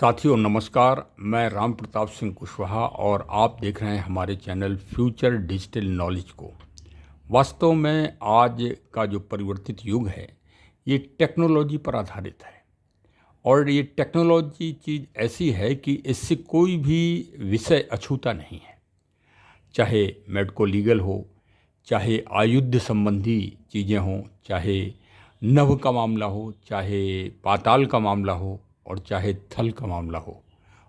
साथियों नमस्कार। मैं राम प्रताप सिंह कुशवाहा और आप देख रहे हैं हमारे चैनल फ्यूचर डिजिटल नॉलेज को। वास्तव में आज का जो परिवर्तित युग है ये टेक्नोलॉजी पर आधारित है और ये टेक्नोलॉजी चीज़ ऐसी है कि इससे कोई भी विषय अछूता नहीं है। चाहे मेडिको लीगल हो, चाहे आयुध संबंधी चीज़ें हों, चाहे नभ का मामला हो, चाहे पाताल का मामला हो, और चाहे थल का मामला हो,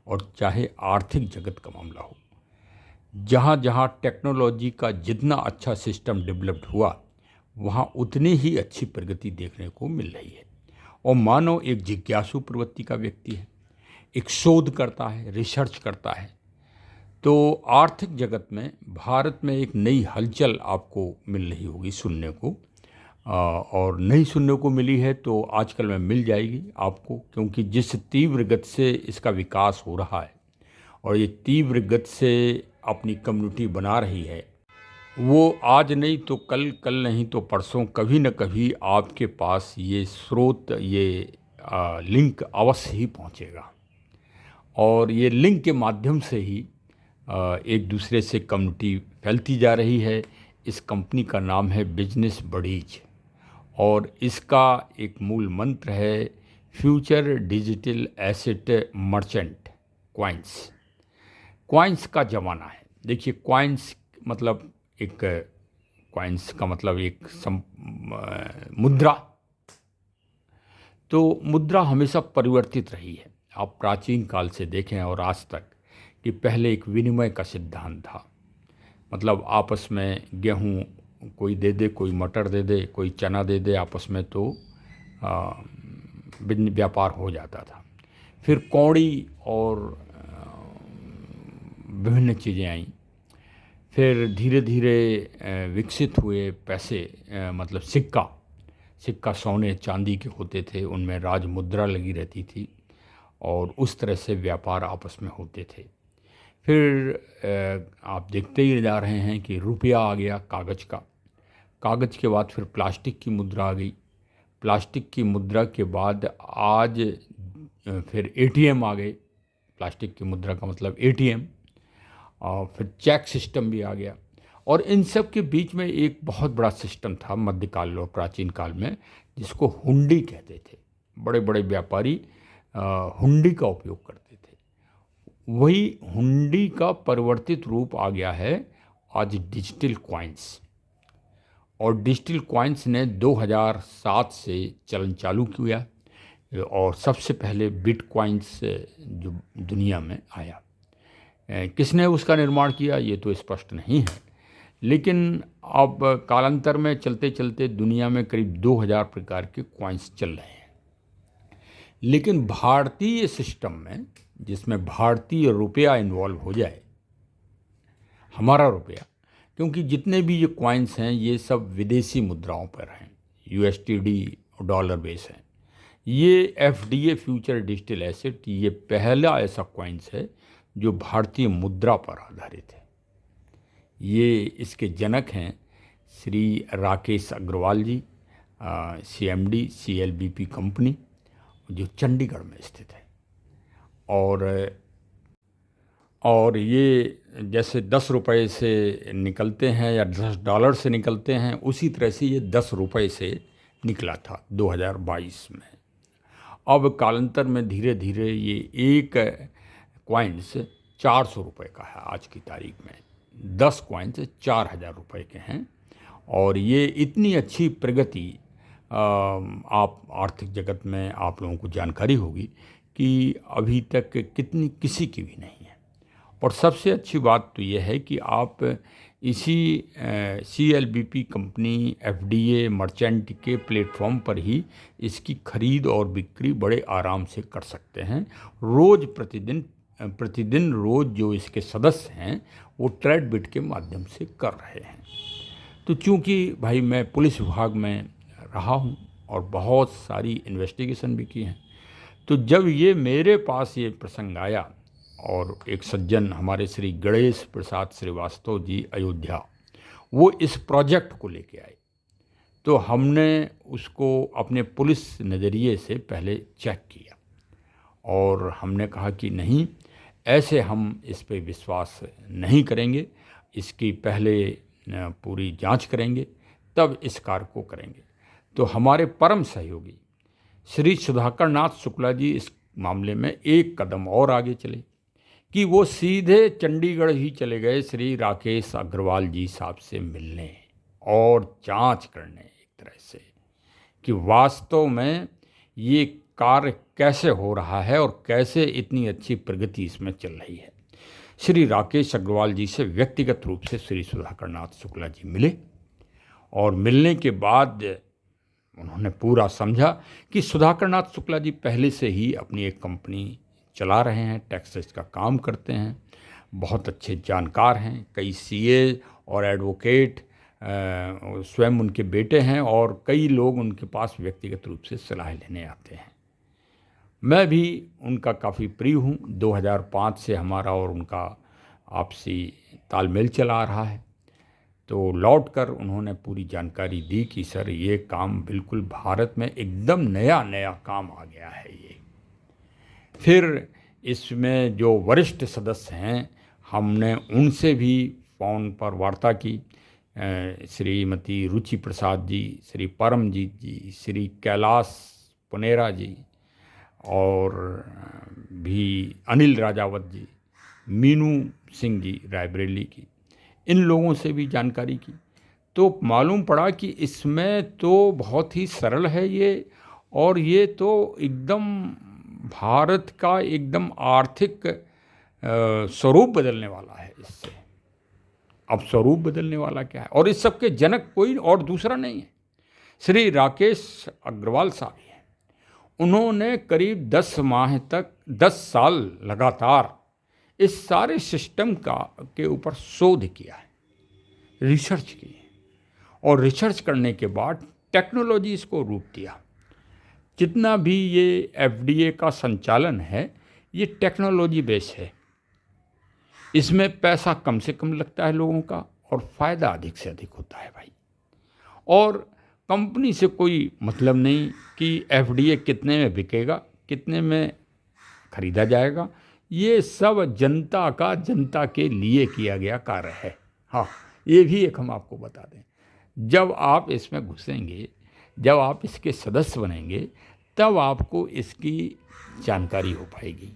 और चाहे आर्थिक जगत का मामला हो। जहाँ जहाँ टेक्नोलॉजी का जितना अच्छा सिस्टम डेवलप्ड हुआ वहाँ उतनी ही अच्छी प्रगति देखने को मिल रही है। और मानो एक जिज्ञासु प्रवृत्ति का व्यक्ति है, एक शोध करता है, रिसर्च करता है, तो आर्थिक जगत में भारत में एक नई हलचल आपको मिल रही होगी सुनने को। और नहीं सुनने को मिली है तो आजकल में मिल जाएगी आपको, क्योंकि जिस तीव्र गति से इसका विकास हो रहा है और ये तीव्र गति से अपनी कम्युनिटी बना रही है, वो आज नहीं तो कल, कल नहीं तो परसों, कभी न कभी आपके पास ये स्रोत, ये लिंक अवश्य ही पहुंचेगा। और ये लिंक के माध्यम से ही एक दूसरे से कम्युनिटी फैलती जा रही है। इस कंपनी का नाम है बिजनेस बडीज और इसका एक मूल मंत्र है future digital asset merchant coins. Coins का ज़माना है। देखिए, क्वाइंस मतलब एक, क्वाइंस का मतलब एक मुद्रा। तो मुद्रा हमेशा परिवर्तित रही है। आप प्राचीन काल से देखें और आज तक कि पहले एक विनिमय का सिद्धांत था। मतलब आपस में गेहूँ कोई दे दे, कोई मटर दे दे, कोई चना दे दे, आपस में तो व्यापार हो जाता था। फिर कौड़ी और विभिन्न चीज़ें आईं। फिर धीरे धीरे विकसित हुए पैसे, मतलब सिक्का सिक्का चांदी के होते थे, उनमें राज मुद्रा लगी रहती थी और उस तरह से व्यापार आपस में होते थे। फिर आप देखते ही जा रहे हैं कि रुपया आ गया कागज़ का। कागज़ के बाद फिर प्लास्टिक की मुद्रा आ गई। प्लास्टिक की मुद्रा के बाद आज फिर एटीएम आ गए। प्लास्टिक की मुद्रा का मतलब एटीएम। और फिर चेक सिस्टम भी आ गया। और इन सब के बीच में एक बहुत बड़ा सिस्टम था मध्यकाल और प्राचीन काल में, जिसको हुंडी कहते थे। बड़े बड़े व्यापारी हुंडी का उपयोग करते थे। वही हुंडी का परिवर्तित रूप आ गया है आज डिजिटल कॉइन्स। और डिजिटल कॉइन्स ने 2007 से चलन चालू किया और सबसे पहले बिटकॉइन्स जो दुनिया में आया। किसने उसका निर्माण किया ये तो स्पष्ट नहीं है, लेकिन अब कालांतर में चलते चलते दुनिया में करीब 2000 प्रकार के कॉइन्स चल रहे हैं। लेकिन भारतीय सिस्टम में, जिसमें भारतीय रुपया इन्वॉल्व हो जाए, हमारा रुपया, क्योंकि जितने भी ये कॉइन्स हैं ये सब विदेशी मुद्राओं पर हैं, यूएसटीडी और डॉलर बेस हैं। ये एफडीए फ्यूचर डिजिटल एसेट, ये पहला ऐसा कॉइन्स है जो भारतीय मुद्रा पर आधारित है। ये इसके जनक हैं श्री राकेश अग्रवाल जी, सीएमडी सीएलबीपी कंपनी, जो चंडीगढ़ में स्थित है। और ये जैसे 10 रुपये से निकलते हैं या $10 से निकलते हैं, उसी तरह से ये 10 रुपये से निकला था 2022 में। अब कालांतर में धीरे धीरे ये एक कॉइन्स 400 रुपये का है। आज की तारीख में 10 कॉइन्स 4000 रुपये के हैं। और ये इतनी अच्छी प्रगति आप आर्थिक जगत में आप लोगों को जानकारी होगी कि अभी तक कितनी किसी की भी नहीं है। और सबसे अच्छी बात तो ये है कि आप इसी सीएलबीपी कंपनी एफडीए मर्चेंट के प्लेटफॉर्म पर ही इसकी खरीद और बिक्री बड़े आराम से कर सकते हैं। प्रतिदिन रोज़ जो इसके सदस्य हैं वो ट्रेडबिट के माध्यम से कर रहे हैं। तो चूँकि भाई मैं पुलिस विभाग में रहा हूँ और बहुत सारी इन्वेस्टिगेशन भी की हैं, तो जब ये मेरे पास ये प्रसंग आया और एक सज्जन हमारे श्री गणेश प्रसाद श्रीवास्तव जी अयोध्या, वो इस प्रोजेक्ट को लेके आए, तो हमने उसको अपने पुलिस नज़रिए से पहले चेक किया और हमने कहा कि नहीं, ऐसे हम इस पे विश्वास नहीं करेंगे, इसकी पहले पूरी जांच करेंगे, तब इस कार्य को करेंगे। तो हमारे परम सहयोगी श्री सुधाकर नाथ शुक्ला जी इस मामले में एक कदम और आगे चले कि वो सीधे चंडीगढ़ ही चले गए श्री राकेश अग्रवाल जी साहब से मिलने और जांच करने एक तरह से कि वास्तव में ये कार्य कैसे हो रहा है और कैसे इतनी अच्छी प्रगति इसमें चल रही है। श्री राकेश अग्रवाल जी से व्यक्तिगत रूप से श्री सुधाकर नाथ शुक्ला जी मिले और मिलने के बाद उन्होंने पूरा समझा कि सुधाकर नाथ शुक्ला जी पहले से ही अपनी एक कंपनी चला रहे हैं, टैक्सेस का काम करते हैं, बहुत अच्छे जानकार हैं, कई सीए और एडवोकेट स्वयं उनके बेटे हैं और कई लोग उनके पास व्यक्तिगत रूप से सलाह लेने आते हैं। मैं भी उनका काफ़ी प्रिय हूँ। 2005 से हमारा और उनका आपसी तालमेल चला आ रहा है। तो लौटकर उन्होंने पूरी जानकारी दी कि सर ये काम बिल्कुल भारत में एकदम नया नया काम आ गया है ये। फिर इसमें जो वरिष्ठ सदस्य हैं हमने उनसे भी फ़ोन पर वार्ता की। श्रीमती रुचि प्रसाद जी, श्री परमजीत जी, श्री कैलाश पुनेरा जी और भी अनिल राजावत जी, मीनू सिंह जी रायबरेली की, इन लोगों से भी जानकारी की। तो मालूम पड़ा कि इसमें तो बहुत ही सरल है ये, और ये तो एकदम भारत का एकदम आर्थिक स्वरूप बदलने वाला है इससे। अब स्वरूप बदलने वाला क्या है, और इस सब के जनक कोई और दूसरा नहीं है, श्री राकेश अग्रवाल साहब ही हैं। उन्होंने करीब 10 माह तक 10 साल लगातार इस सारे सिस्टम के ऊपर शोध किया है, रिसर्च की है, और रिसर्च करने के बाद टेक्नोलॉजी इसको रूप दिया। जितना भी ये एफडीए का संचालन है ये टेक्नोलॉजी बेस है। इसमें पैसा कम से कम लगता है लोगों का और फ़ायदा अधिक से अधिक होता है भाई। और कंपनी से कोई मतलब नहीं कि एफडीए कितने में बिकेगा, कितने में खरीदा जाएगा। ये सब जनता के लिए किया गया कार्य है। हाँ, ये भी एक हम आपको बता दें, जब आप इसमें घुसेंगे, जब आप इसके सदस्य बनेंगे, तब आपको इसकी जानकारी हो पाएगी।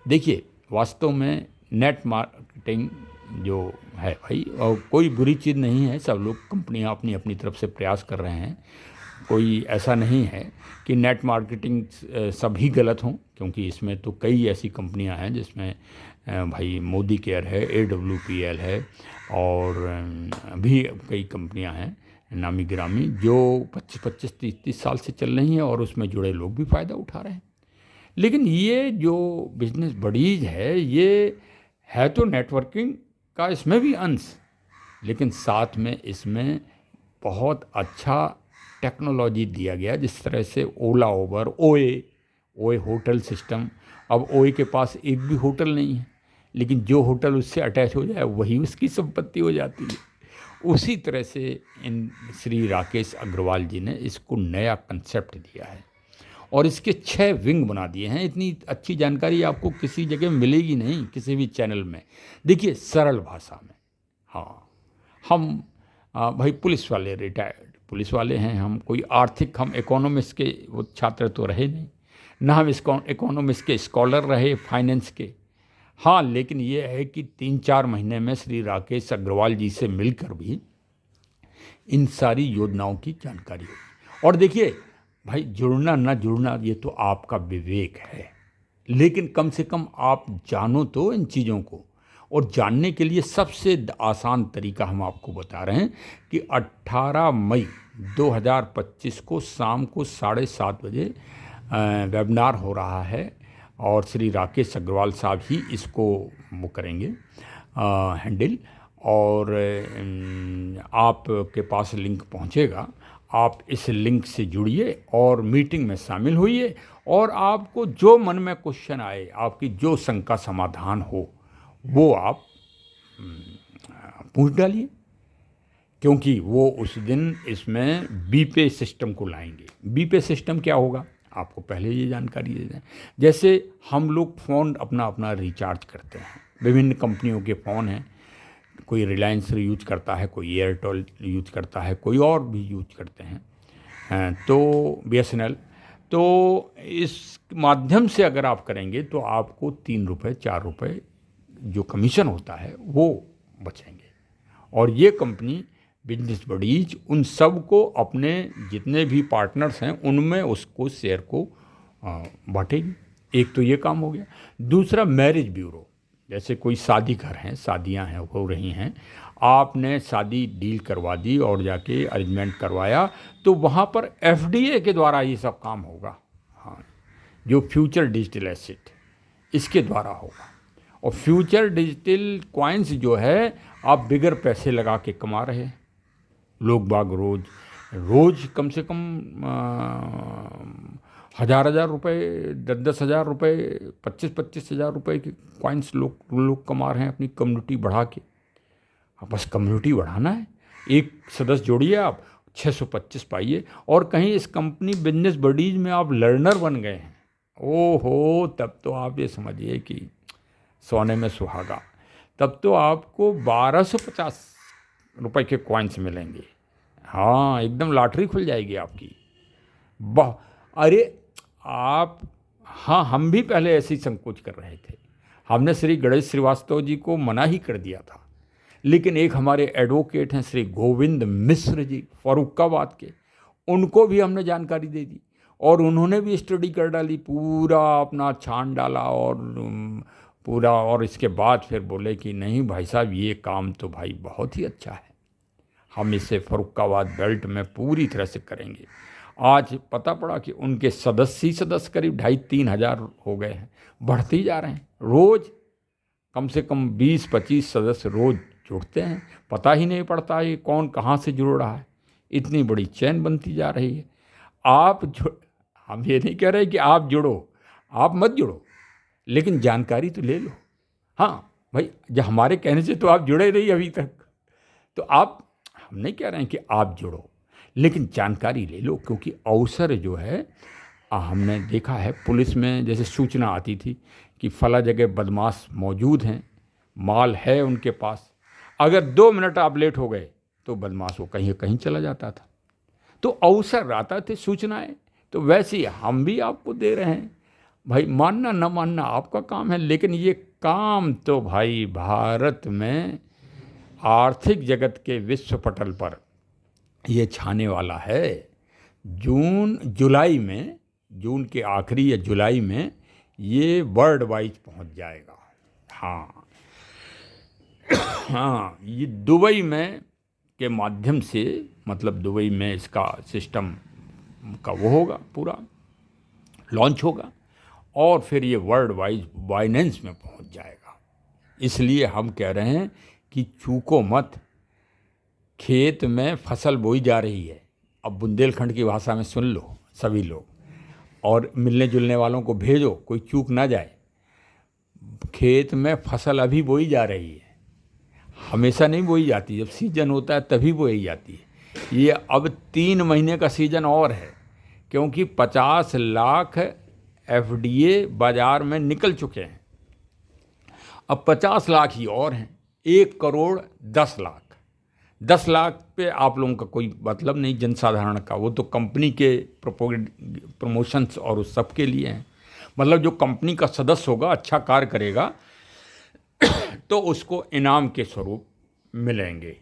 देखिए, वास्तव में नेट मार्केटिंग जो है भाई, और कोई बुरी चीज़ नहीं है, सब लोग कंपनियां अपनी अपनी तरफ से प्रयास कर रहे हैं। कोई ऐसा नहीं है कि नेट मार्केटिंग सभी गलत हों, क्योंकि इसमें तो कई ऐसी कंपनियां हैं जिसमें भाई मोदी केयर है, AWPL है, और भी कई कंपनियां हैं नामी गिरामी जो 25-25, 30-30 साल से चल रही हैं और उसमें जुड़े लोग भी फ़ायदा उठा रहे हैं। लेकिन ये जो बिजनेस बडीज है, ये है तो नेटवर्किंग का इसमें भी अंश, लेकिन साथ में इसमें बहुत अच्छा टेक्नोलॉजी दिया गया। जिस तरह से ओला, उबर, ओए होटल सिस्टम। अब ओए के पास एक भी होटल नहीं है, लेकिन जो होटल उससे अटैच हो जाए वही उसकी संपत्ति हो जाती है। उसी तरह से इन श्री राकेश अग्रवाल जी ने इसको नया कंसेप्ट दिया है और इसके 6 विंग बना दिए हैं। इतनी अच्छी जानकारी आपको किसी जगह मिलेगी नहीं, किसी भी चैनल में। देखिए, सरल भाषा में। हाँ, हम भाई पुलिस वाले, रिटायर्ड पुलिस वाले हैं हम, कोई आर्थिक, हम इकोनॉमिक्स के वो छात्र तो रहे नहीं, ना हम इकोनॉमिक्स के स्कॉलर रहे फाइनेंस के। हाँ, लेकिन ये है कि 3-4 महीने में श्री राकेश अग्रवाल जी से मिलकर भी इन सारी योजनाओं की जानकारी होगी। और देखिए भाई, जुड़ना ना जुड़ना ये तो आपका विवेक है, लेकिन कम से कम आप जानो तो इन चीज़ों को। और जानने के लिए सबसे आसान तरीका हम आपको बता रहे हैं कि 18 मई 2025 को शाम को 7:30 बजे वेबिनार हो रहा है, और श्री राकेश अग्रवाल साहब ही इसको वो करेंगे हैंडल। और आपके पास लिंक पहुंचेगा, आप इस लिंक से जुड़िए और मीटिंग में शामिल होइए, और आपको जो मन में क्वेश्चन आए, आपकी जो शंका समाधान हो, वो आप पूछ डालिए, क्योंकि वो उस दिन इसमें बीपे सिस्टम को लाएंगे। बीपे सिस्टम क्या होगा? आपको पहले ये जानकारी दे दें। जैसे हम लोग फ़ोन अपना अपना रिचार्ज करते हैं, विभिन्न कंपनियों के फ़ोन हैं, कोई रिलायंस यूज करता है, कोई एयरटेल यूज करता है, कोई और भी यूज करते हैं, तो BSNL। तो इस माध्यम से अगर आप करेंगे तो आपको 3 रुपये 4 रुपये जो कमीशन होता है वो बचेंगे। और ये कंपनी बिजनेस बडीज उन सब को, अपने जितने भी पार्टनर्स हैं उनमें उसको शेयर को बांटेगी। एक तो ये काम हो गया। दूसरा, मैरिज ब्यूरो, जैसे कोई शादी घर हैं, शादियां हैं, हो रही हैं, आपने शादी डील करवा दी और जाके अरेंजमेंट करवाया, तो वहाँ पर FDA के द्वारा ये सब काम होगा। हाँ, जो फ्यूचर डिजिटल एसेट, इसके द्वारा होगा। और फ्यूचर डिजिटल कॉइन्स जो है, आप बिगर पैसे लगा के कमा रहे हैं। लोग बाग रोज कम से कम 1000 रुपये, 10,000 रुपये, 25,000 रुपये के कॉइन्स लोग कमा रहे हैं अपनी कम्युनिटी बढ़ा के। बस कम्युनिटी बढ़ाना है, एक सदस्य जोड़िए, आप 625 पाइए। और कहीं इस कंपनी बिजनेस बडीज में आप लर्नर बन गए हैं, ओहो, तब तो आप ये समझिए कि सोने में सुहागा। तब तो आपको 1250 रुपए के कॉइन्स मिलेंगे। हाँ, एकदम लॉटरी खुल जाएगी आपकी। अरे आप, हाँ, हम भी पहले ऐसे ही संकोच कर रहे थे। हमने श्री गणेश श्रीवास्तव जी को मना ही कर दिया था, लेकिन एक हमारे एडवोकेट हैं श्री गोविंद मिश्र जी, फर्रुखाबाद के, उनको भी हमने जानकारी दे दी और उन्होंने भी स्टडी कर डाली, पूरा अपना छान डाला और पूरा। और इसके बाद फिर बोले कि नहीं भाई साहब, ये काम तो भाई बहुत ही अच्छा है, हम इसे फर्रुखाबाद बेल्ट में पूरी तरह से करेंगे। आज पता पड़ा कि उनके सदस्य करीब 2,500-3 हज़ार हो गए हैं, बढ़ते ही जा रहे हैं। रोज़ कम से कम 20-25 सदस्य रोज़ जुड़ते हैं, पता ही नहीं पड़ता ये कौन कहाँ से जुड़ रहा है। इतनी बड़ी चैन बनती जा रही है। हम ये नहीं कह रहे कि आप जुड़ो, आप मत जुड़ो, लेकिन जानकारी तो ले लो। हाँ भाई, जब हमारे कहने से तो आप जुड़े नहीं अभी तक, तो हम नहीं कह रहे हैं कि आप जुड़ो, लेकिन जानकारी ले लो। क्योंकि अवसर जो है, हमने देखा है पुलिस में जैसे सूचना आती थी कि फला जगह बदमाश मौजूद हैं, माल है उनके पास, अगर 2 मिनट आप लेट हो गए तो बदमाश वो कहीं कहीं चला जाता था। तो अवसर आता थे, सूचनाएं। तो वैसे ही हम भी आपको दे रहे हैं भाई, मानना न मानना आपका काम है, लेकिन ये काम तो भाई भारत में आर्थिक जगत के विश्व पटल पर ये छाने वाला है। जुलाई में, जून के आखिरी या जुलाई में ये वर्ल्ड वाइज पहुंच जाएगा। हाँ हाँ, ये दुबई में के माध्यम से, मतलब दुबई में इसका सिस्टम का वो होगा, पूरा लॉन्च होगा और फिर ये वर्ल्ड वाइज बाइनेंस में पहुंच जाएगा। इसलिए हम कह रहे हैं कि चूको मत, खेत में फसल बोई जा रही है। अब बुंदेलखंड की भाषा में सुन लो सभी लोग, और मिलने जुलने वालों को भेजो, कोई चूक ना जाए। खेत में फसल अभी बोई जा रही है, हमेशा नहीं बोई जाती, जब सीजन होता है तभी बोई जाती है। ये अब 3 महीने का सीजन और है, क्योंकि 50 लाख FDA बाजार में निकल चुके हैं। अब 50 लाख ही और हैं, 1 करोड़ 10 लाख। 10 लाख पे आप लोगों का कोई मतलब नहीं, जनसाधारण का, वो तो कंपनी के प्रमोशंस और उस सब के लिए हैं। मतलब जो कंपनी का सदस्य होगा, अच्छा कार्य करेगा तो उसको इनाम के स्वरूप मिलेंगे।